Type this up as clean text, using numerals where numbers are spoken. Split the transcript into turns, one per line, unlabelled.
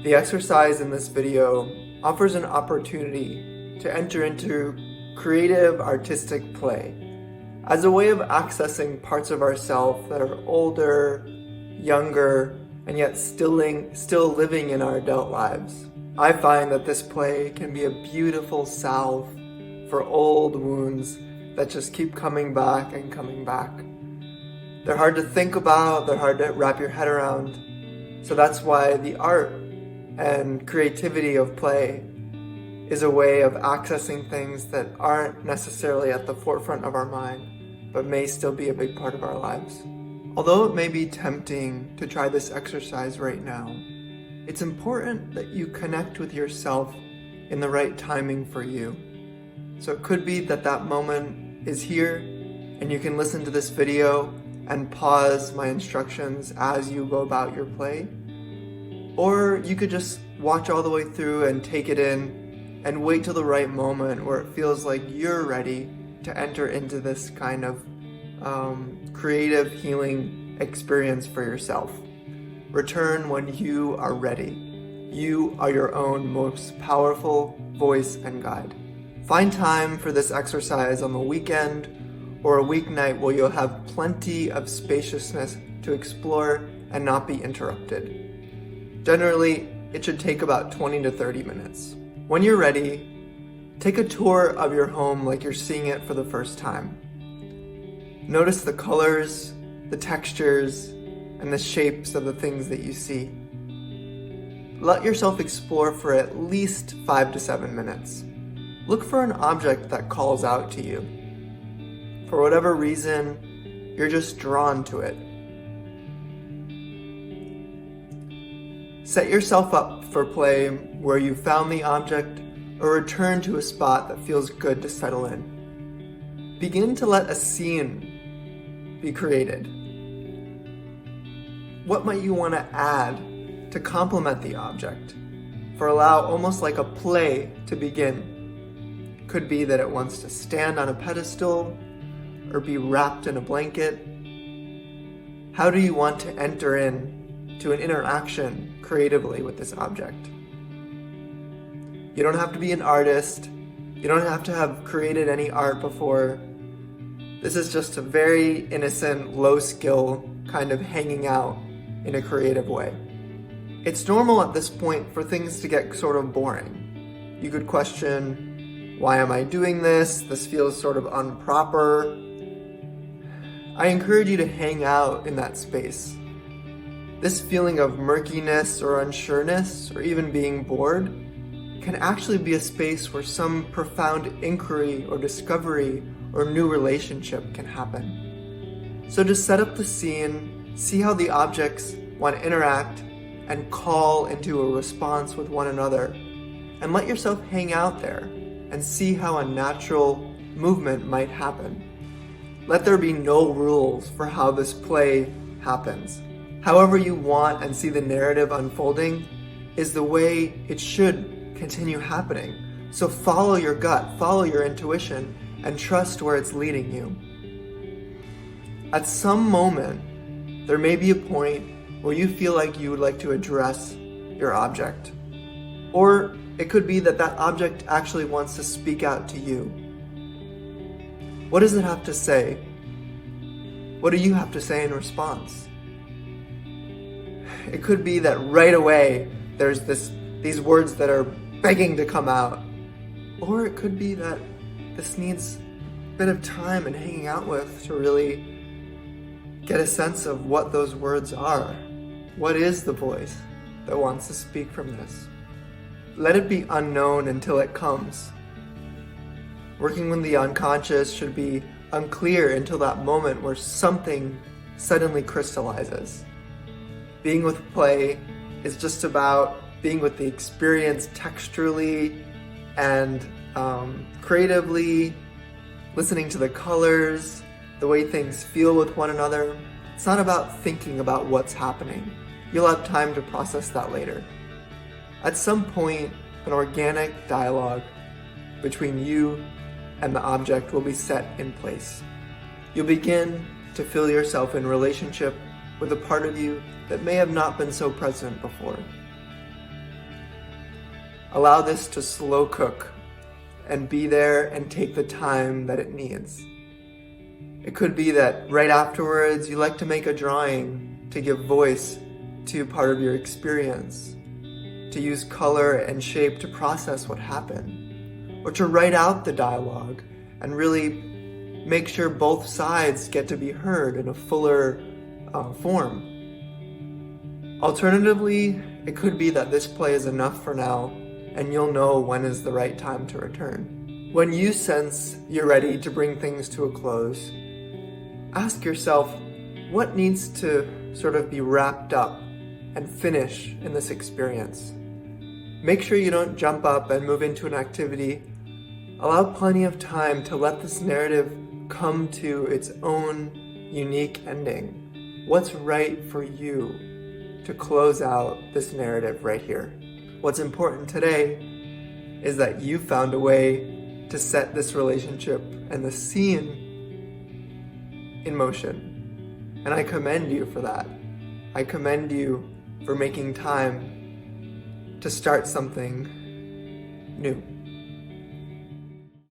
The exercise in this video offers an opportunity to enter into creative artistic play as a way of accessing parts of ourselves that are older, younger, and yet still living in our adult lives. I find that this play can be a beautiful salve for old wounds that just keep coming back and coming back. They're hard to think about, they're hard to wrap your head around. So that's why the art and creativity of play is a way of accessing things that aren't necessarily at the forefront of our mind, but may still be a big part of our lives. Although it may be tempting to try this exercise right now, it's important that you connect with yourself in the right timing for you. So it could be that that moment is here and you can listen to this video and pause my instructions as you go about your play. Or you could just watch all the way through and take it in and wait till the right moment where it feels like you're ready to enter into this kind of creative healing experience for yourself. Return when you are ready. You are your own most powerful voice and guide. Find time for this exercise on the weekend or a weeknight where you'll have plenty of spaciousness to explore and not be interrupted. Generally, it should take about 20 to 30 minutes. When you're ready, take a tour of your home like you're seeing it for the first time. Notice the colors, the textures, and the shapes of the things that you see. Let yourself explore for at least 5 to 7 minutes. Look for an object that calls out to you. For whatever reason, you're just drawn to it. Set yourself up for play where you found the object or return to a spot that feels good to settle in. Begin to let a scene be created. What might you want to add to complement the object? For allow almost like a play to begin. Could be that it wants to stand on a pedestal or be wrapped in a blanket. How do you want to enter into an interaction creatively with this object? You don't have to be an artist. You don't have to have created any art before. This is just a very innocent, low skill kind of hanging out in a creative way. It's normal at this point for things to get sort of boring. You could question, why am I doing this? This feels sort of improper. I encourage you to hang out in that space. This feeling of murkiness or unsureness, or even being bored, can actually be a space where some profound inquiry or discovery or new relationship can happen. So just set up the scene, see how the objects want to interact and call into a response with one another, and let yourself hang out there and see how a natural movement might happen. Let there be no rules for how this play happens. However you want and see the narrative unfolding is the way it should continue happening. So follow your gut, follow your intuition, and trust where it's leading you. At some moment, there may be a point where you feel like you would like to address your object. Or it could be that that object actually wants to speak out to you. What does it have to say? What do you have to say in response? It could be that right away there's these words that are begging to come out. Or it could be that this needs a bit of time and hanging out with to really get a sense of what those words are. What is the voice that wants to speak from this? Let it be unknown until it comes. Working with the unconscious should be unclear until that moment where something suddenly crystallizes. Being with play is just about being with the experience texturally and creatively, listening to the colors, the way things feel with one another. It's not about thinking about what's happening. You'll have time to process that later. At some point, an organic dialogue between you and the object will be set in place. You'll begin to feel yourself in relationship with a part of you that may have not been so present before. Allow this to slow cook and be there and take the time that it needs. It could be that right afterwards you like to make a drawing to give voice to part of your experience, to use color and shape to process what happened, or to write out the dialogue and really make sure both sides get to be heard in a fuller form. Alternatively, it could be that this play is enough for now and you'll know when is the right time to return. When you sense you're ready to bring things to a close, ask yourself what needs to sort of be wrapped up and finish in this experience. Make sure you don't jump up and move into an activity. Allow plenty of time to let this narrative come to its own unique ending. What's right for you to close out this narrative right here? What's important today is that you found a way to set this relationship and the scene in motion. And I commend you for that. I commend you for making time to start something new.